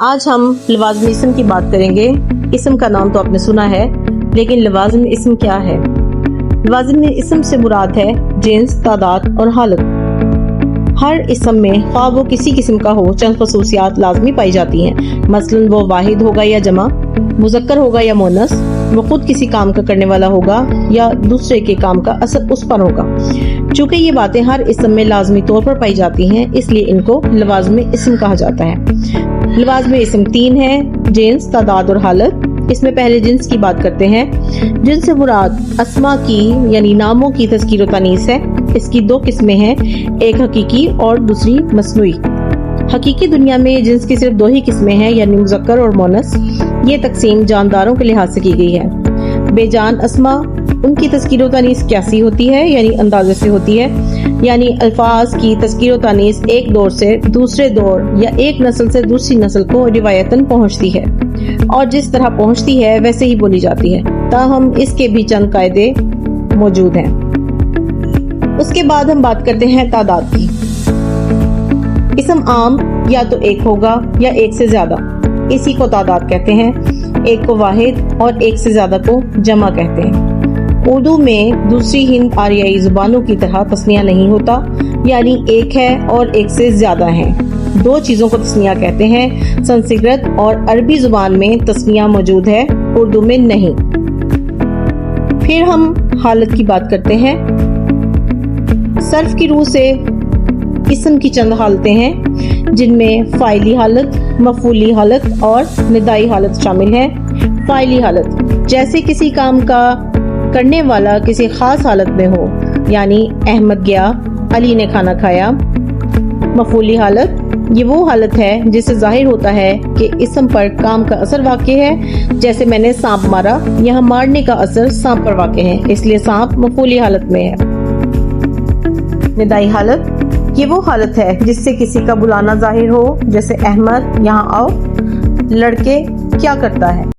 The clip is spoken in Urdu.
آج ہم لوازم اسم کی بات کریں گے۔ اسم کا نام تو آپ نے سنا ہے، لیکن لوازم اسم کیا ہے؟ لوازم اسم سے مراد ہے جنس، تعداد اور حالت۔ ہر اسم میں خواہ وہ کسی قسم کا ہو، چند خصوصیات لازمی پائی جاتی ہیں۔ مثلا وہ واحد ہوگا یا جمع، مذکر ہوگا یا مؤنث، وہ خود کسی کام کا کرنے والا ہوگا یا دوسرے کے کام کا اثر اس پر ہوگا۔ چونکہ یہ باتیں ہر اسم میں لازمی طور پر پائی جاتی ہیں، اس لیے ان کو لوازم اسم کہا جاتا ہے۔ لوازم اسم 3 ہیں: جنس، تعداد اور حالت۔ اس میں پہلے جنس کی بات کرتے ہیں۔ جنس سے مراد اسماء کی یعنی ناموں کی تذکیر و تانیث ہے۔ اس کی 2 قسمیں ہیں، ایک حقیقی اور دوسری مصنوعی۔ حقیقی دنیا میں جنس کی صرف 2 ہی قسمیں ہیں، یعنی مذکر اور مؤنث۔ یہ تقسیم جانداروں کے لحاظ سے کی گئی ہے۔ بے جان اسماء، ان کی تذکیر و تانیث کیسی ہوتی ہے؟ یعنی اندازے سے ہوتی ہے، یعنی الفاظ کی تذکیر و تانیث ایک دور سے دوسرے دور یا ایک نسل سے دوسری نسل کو روایتاً پہنچتی ہے، اور جس طرح پہنچتی ہے ویسے ہی بولی جاتی ہے۔ تاہم اس کے بھی چند قاعدے موجود ہیں۔ اس کے بعد ہم بات کرتے ہیں تعداد کی۔ اسم عام یا تو ایک ہوگا یا ایک سے زیادہ، اسی کو تعداد کہتے ہیں۔ ایک کو واحد اور ایک سے زیادہ کو جمع کہتے ہیں۔ اردو میں دوسری ہند آریائی زبانوں کی طرح تثنیہ نہیں ہوتا، یعنی ایک ہے اور ایک سے زیادہ ہیں۔ 2 چیزوں کو تثنیہ کہتے ہیں۔ سنسکرت اور عربی زبان میں تثنیہ موجود ہے، اردو میں نہیں۔ پھر ہم حالت کی بات کرتے ہیں۔ صرف کی روح سے اسم کی چند حالتیں ہیں، جن میں فاعلی حالت، مفعولی حالت اور ندائی حالت شامل ہے۔ فاعلی حالت جیسے کسی کام کا کرنے والا کسی خاص حالت میں ہو، یعنی احمد گیا، علی نے کھانا کھایا۔ مفعولی حالت یہ وہ حالت ہے جس سے ظاہر ہوتا ہے کہ اسم پر کام کا اثر واقع ہے، جیسے میں نے سانپ مارا، یہاں مارنے کا اثر سانپ پر واقع ہے، اس لیے سانپ مفعولی حالت میں ہے۔ ندائی حالت یہ وہ حالت ہے جس سے کسی کا بلانا ظاہر ہو، جیسے احمد یہاں آؤ، لڑکے کیا کرتا ہے۔